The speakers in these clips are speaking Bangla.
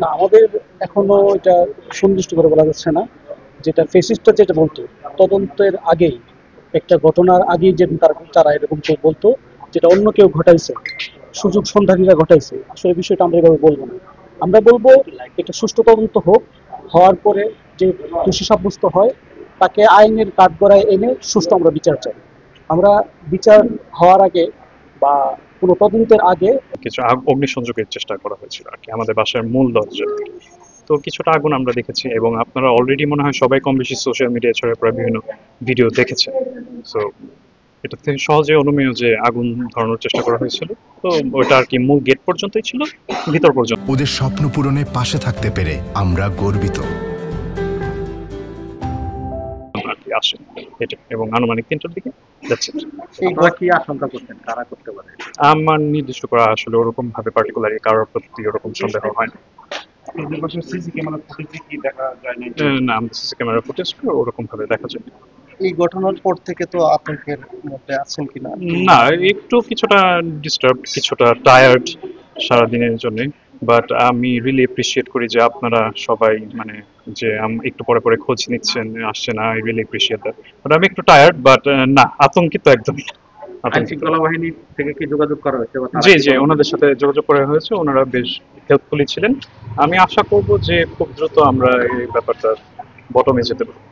না, আমাদের এখনো এটা সুনির্দিষ্ট করে বলা যাচ্ছে না। যেটা ফেসিস্টরা যেটা বলতো, তদন্তের আগেই, একটা ঘটনার আগেই যে তারা এরকম কেউ বলতো, যেটা অন্য কেউ ঘটাইছে, সুযোগ সন্ধানীরা ঘটাইছে, আসলে বিষয়টা আমরা এভাবে বলবো না। আমরা বলবো এটা সুষ্ঠু তদন্ত হোক, হওয়ার পরে যে দোষী সাব্যস্ত হয় তাকে আইনের কাঠগড়ায় এনে সুষ্ঠু আমরা বিচার চাই। আমরা বিচার হওয়ার আগে বা কোনো তদন্তের আগে কিছু অগ্নিসংযোগের চেষ্টা করা হয়েছিল আর কি আমাদের বাসার মূল দরজা। তো কিছুটা আগুন আমরা দেখেছি এবং আপনারা অলরেডি মনে হয় সবাই কম বেশি সোশ্যাল মিডিয়ায় ছড়িয়ে পড়া বিভিন্ন ভিডিও দেখেছেন। সো এটা থেকে সহজে অনুমেয় যে আগুন ধরানোর চেষ্টা করা হয়েছিল। তো ওইটা আর কি মূল গেট পর্যন্তই ছিল, ভিতর পর্যন্ত ওদের স্বপ্ন পূরণে পাশে থাকতে পেরে আমরা গর্বিত। আর কি আসে এটা, এবং আনুমানিক 3টার দিকে যাচ্ছে। আপনারা কি আশঙ্কা করছেন কারা করতে পারে? আমার নির্দিষ্ট করা আসলে ওরকম ভাবে পার্টিকুলারলি কারোর প্রতি ওরকম সন্দেহ হয় না। আপনাদের বাসার সিসি ক্যামেরা ফুটেজে কি দেখা যায় না? না, আমাদের সিসি ক্যামেরা ফুটেজ ওরকম ভাবে দেখা যায় না। এই ঘটনার পর থেকে তো আতঙ্কের মধ্যে আছেন কিনা? না, একটু কিছুটা ডিস্টার্ব, কিছুটা টায়ার্ড সারাদিনের জন্য। বাট আমি রিয়েলি অ্যাপ্রিসিয়েট করি যে আপনারা সবাই মানে যে একটু পরে পরে খোঁজ নিচ্ছেন, আসছেন। I really appreciate that. But আমি একটু টায়ার্ড, বাট না, আতঙ্কিত একদমই না। আইন আতঙ্কিত। শৃঙ্খলা বাহিনী থেকে কি যোগাযোগ করা হয়েছে বা তারা জি কি জি, কোনো- ওনাদের সাথে যোগাযোগ করা হয়েছে, ওনারা বেশ হেল্পফুলি ছিলেন। আমি আশা করব যে খুব দ্রুত আমরা এই ব্যাপারটা বটমে যেতে পারবো।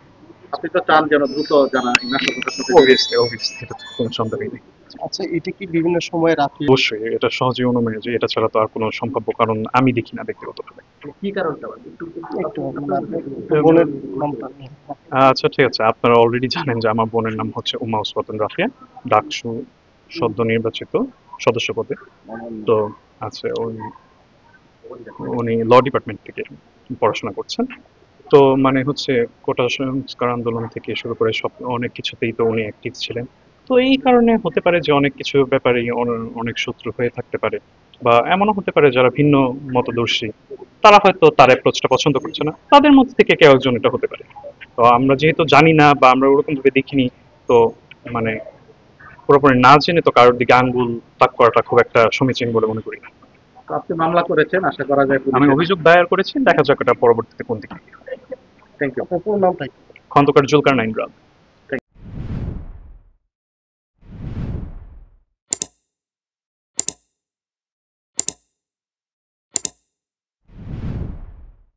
আপনি তো চান যেন দ্রুত জানা এই নাশকতার সাথে অবভিয়াসলি অবভিয়াসলি, এটা তো কোনো সন্দেহই নেই। আচ্ছা, এটা কি বিভিন্ন সময় রাতে অবশ্যই এটা সহজেই অনুমেয় যে এটা ছাড়া তো আর কোনো সম্ভাব্য কারণ আমি দেখি না ব্যক্তিগতভাবে। কি কারণটা মানে একটু বোনের নামটা নিয়ে? আচ্ছা ঠিক আছে, আপনারা অলরেডি জানেন যে আমার বোনের নাম হচ্ছে উমা উসমাতুন রাফিয়া, ডাকসু সদ্য নির্বাচিত সদস্য পদে। তো আছে উনি ল ডিপার্টমেন্ট থেকে পড়াশোনা করছেন। তো মানে হচ্ছে কোটা সংস্কার আন্দোলন থেকে শুরু করে সব অনেক কিছুতেই তো উনি অ্যাক্টিভ ছিলেন। তো এই কারণে হতে পারে যে অনেক কিছু ব্যাপারেই অনেক শত্রু হয়ে থাকতে পারে, বা এমনও হতে পারে যারা ভিন্ন মতদর্শী তারা হয়তো তার অ্যাপ্রোচটা পছন্দ করছে না, তাদের মধ্যে থেকে কেউ একজন এটা হতে পারে। তো আমরা যেহেতু জানি না বা আমরা ওরকম ভাবে দেখিনি, তো মানে পুরোপুরি না জেনে তো কারোর দিকে আঙ্গুল তাক করাটা খুব একটা সমীচীন বলে মনে করি না। তো আপনি মামলা করেছেন, আশা করা যায় আমি অভিযোগ দায়ের করেছি, দেখা যাক এটা পরবর্তীতে কোন দিকে। Thank you. আপনার পুরো নামটাই? খন্দকার জুলকারনাইন রাত।